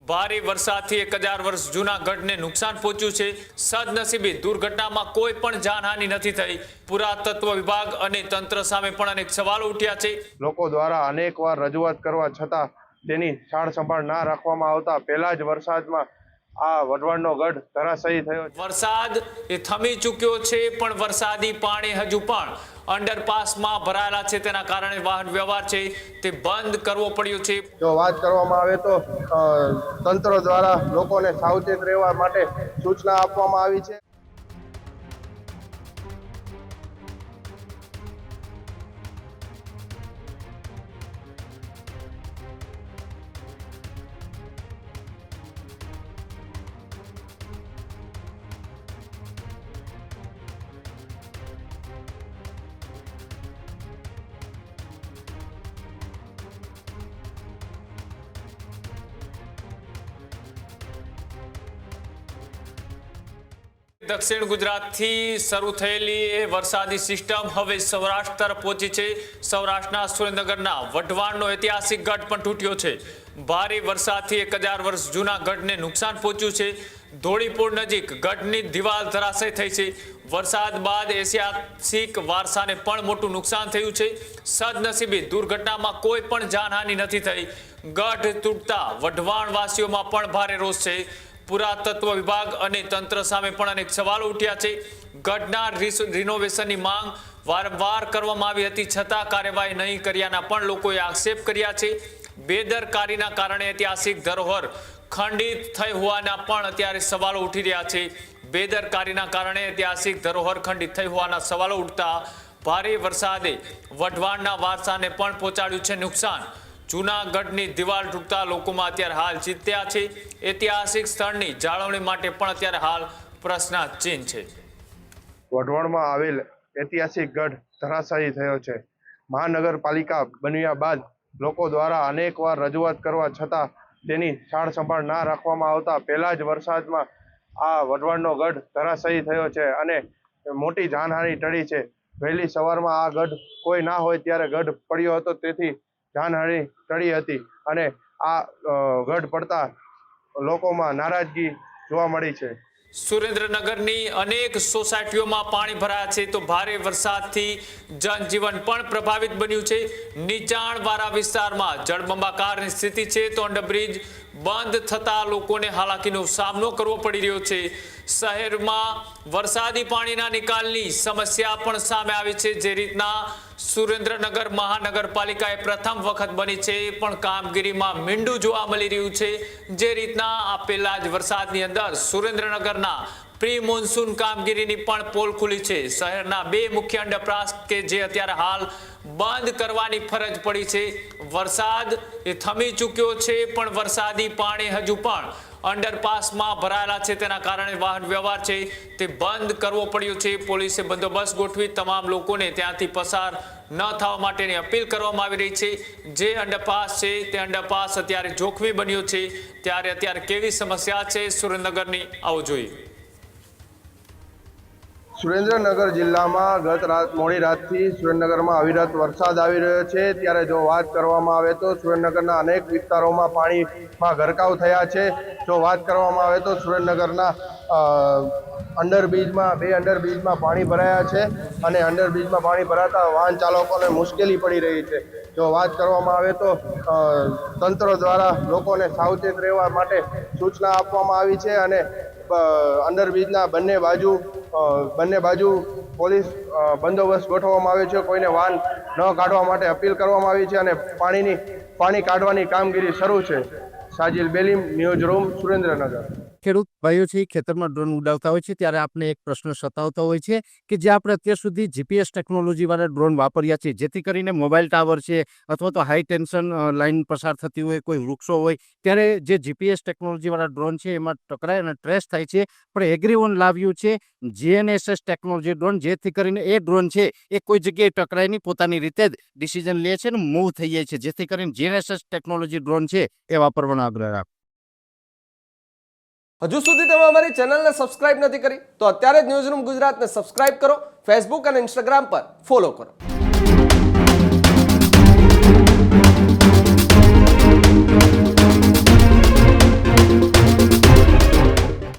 ભારે વરસાદથી 1000 વર્ષ જૂના ગઢને નુકસાન પહોંચ્યું છે। સદનસીબે દુર્ઘટનામાં કોઈ પણ જાનહાનિ નથી થઈ। પુરાતત્વ વિભાગ અને તંત્ર સામે પણ અનેક સવાલો ઉઠ્યા છે। લોકો દ્વારા અનેકવાર રજૂઆત કરવા છતાં તેની સાર સંભાળ ના રાખવામાં આવતા પહેલા જ વરસાદમાં આ વઢવાણનો ગઢ ધરાશાયી થયો। વરસાદ એ થમી ચૂક્યો છે, પણ વરસાદી પાણી હજુ પણ અંડરપાસમાં ભરાયેલા છે। તેના કારણે વાહન વ્યવહાર છે તે બંધ કરવો પડ્યો છે। જો વાત કરવામાં આવે તો તંત્ર દ્વારા લોકોને સાવચેત રહેવા માટે સૂચના આપવામાં આવી છે। દક્ષિણ ગુજરાતથી શરૂ થયેલી એ વરસાદી સિસ્ટમ હવે સૌરાષ્ટ્ર તરફ પહોંચી છે। સૌરાષ્ટ્રના સુરેન્દ્રનગરના વઢવાણનો ઐતિહાસિક ગઢ પણ તૂટ્યો છે। ભારે વરસાદથી 1000 વર્ષ જૂના ગઢને નુકસાન પહોંચ્યું છે। ધોળીપુર નજીક ગઢની દિવાલ ધરાશય થઈ છે। વરસાદ બાદ ઐતિહાસિક વારસાને પણ મોટું નુકસાન થયું છે। સદનસીબે દુર્ઘટનામાં કોઈ પણ જાનહાનિ નથી થઈ। ગઢ તૂટતા વઢવાણ વાસીઓમાં પણ ભારે રોષ છે। પુરાતત્વ વિભાગ અને તંત્ર સામે પણ અનેક સવાલો ઉઠ્યા છે। ગઢના રિનોવેશનની માંગ વારંવાર કરવામાં આવી હતી, છતાં કાર્યવાહી નહીં કર્યાના પણ લોકોએ આક્ષેપ કર્યા છે। બેદરકારીના કારણે ઐતિહાસિક ધરોહર ખંડિત થઈ હોવાના પણ અત્યારે સવાલો ઉઠી રહ્યા છે। બેદરકારીના કારણે ઐતિહાસિક ધરોહર ખંડિત થઈ હોવાના સવાલો ઉઠતા ભારે વરસાદે વઢવાણના વારસાને પણ પહોંચાડ્યું છે નુકસાન। જૂનાગઢની દિવાલ તૂટતા લોકોમાં અત્યારે હાલ ચિંતા છે। ઐતિહાસિક સ્થળની જાળવણી માટે પણ અત્યારે હાલ પ્રશ્નાચિહ્ન છે। વઢવાણમાં આવેલ ઐતિહાસિક ગઢ ધરાશાયી થયો છે। મહાનગરપાલિકા બન્યા બાદ લોકો દ્વારા અનેકવાર રજૂઆત કરવા છતાં તેની સાર સંભાળ ના રાખવામાં આવતા પહેલા જ વરસાદમાં આ વઢવાણનો ગઢ ધરાશાયી થયો છે અને મોટી જાનહાનિ ટળી છે। વહેલી સવારમાં આ ગઢ કોઈ ના હોય ત્યારે ગઢ પડ્યો હતો, તેથી જાનહાનિ ટળી હતી અને આ ગઢ પડતા લોકોમાં નારાજગી જોવા મળી છે। સુરેન્દ્રનગરની અનેક સોસાયટીઓમાં પાણી ભરાયા છે, તો ભારે વરસાદથી જનજીવન પણ પ્રભાવિત બન્યું છે। નીચાણવાળા વિસ્તારમાં જળબંબાકારની સ્થિતિ છે, તો અંડરબ્રિજ બંધ થતા લોકોને હાલાકીનો સામનો કરવો પડી રહ્યો છે। શહેરમાં વરસાદી પાણીના નિકાલની સમસ્યા પણ સામે આવી છે। જે રીતના સુરેન્દ્રનગર મહાનગરપાલિકાએ પ્રથમ વખત બની છે, પણ કામગીરીમાં મીંડું જોવા મળી રહ્યું છે। જે રીતના આ પહેલા જ વરસાદની અંદર સુરેન્દ્રનગરના પ્રી મોન્સૂન કામગીરીની પણ પોલ ખુલી છે। શહેરના 2 મુખ્ય અંડરપાસ કે જે અત્યારે હાલ બંધ કરવાની ફરજ પડી છે। વરસાદ એ થમી ચૂક્યો છે, પણ વરસાદી પાણી હજુ પણ અંડરપાસમાં ભરાયેલા છે। તેના કારણે વાહન વ્યવહાર છે તે બંધ કરવો પડ્યો છે। પોલીસે બંદોબસ્ત ગોઠવી તમામ લોકોને ત્યાંથી પસાર ન થવા માટેની અપીલ કરવામાં આવી રહી છે। જે અંડરપાસ છે તે અંડરપાસ અત્યારે જોખમી બન્યો છે, ત્યારે અત્યારે કેવી સમસ્યા છે સુરેન્દ્રનગરની, આવો જોઈએ। સુરેન્દ્રનગર જિલ્લામાં ગત મોડી રાતથી સુરેન્દ્રનગરમાં અવિરત વરસાદ આવી રહ્યો છે। ત્યારે જો વાત કરવામાં આવે તો સુરેન્દ્રનગરના અનેક વિસ્તારોમાં પાણીમાં ગરકાવ થયા છે। જો વાત કરવામાં આવે તો સુરેન્દ્રનગરના અંડરબ્રિજમાં 2 અંડરબ્રિજમાં પાણી ભરાયા છે અને અંડરબ્રિજમાં પાણી ભરાતા વાહન ચાલકોને મુશ્કેલી પડી રહી છે। જો વાત કરવામાં આવે તો તંત્ર દ્વારા લોકોને સાવચેત રહેવા માટે સૂચના આપવામાં આવી છે અને અંડરબ્રિજના બંને બાજુ પોલીસ બંદોબસ્ત ગોઠવવામાં આવ્યો છે। કોઈને વાહન ન કાઢવા માટે અપીલ કરવામાં આવી છે અને પાણી કાઢવાની કામગીરી શરૂ છે। Sajil Belim, news room, Surendranagar. ખેડૂત ભાઈઓ છે ખેતરમાં ડ્રોન ઉડાવતા હોય છે, ત્યારે આપને એક પ્રશ્ન સતાવતો હોય છે કે જે આપણે અત્યાર સુધી જીપીએસ ટેકનોલોજીવાળા ડ્રોન વાપર્યા છે, જેથી કરીને મોબાઈલ ટાવર છે અથવા તો હાઈ ટેન્શન લાઇન પસાર થતી હોય, કોઈ વૃક્ષો હોય, ત્યારે જે જીપીએસ ટેકનોલોજીવાળા ડ્રોન છે એમાં ટકરાય અને ટ્રેસ થાય છે। પણ એગ્રીઓન લાવ્યું છે GNSS ટેકનોલોજી ડ્રોન, જેથી કરીને એ ડ્રોન છે એ કોઈ જગ્યાએ ટકરાય નહીં, પોતાની રીતે જ ડિસિઝન લે છે અને મૂવ થઈ જાય છે। જેથી કરીને GNSS ટેકનોલોજી ડ્રોન છે એ વાપરવાનો આગ્રહ રાખો। હજુ સુધી તમે અમારી ચેનલને સબસ્ક્રાઇબ નથી કરી તો અત્યારે જ ન્યૂઝરૂમ ગુજરાતને સબસ્ક્રાઇબ કરો, ફેસબુક અને ઇન્સ્ટાગ્રામ પર ફોલો કરો।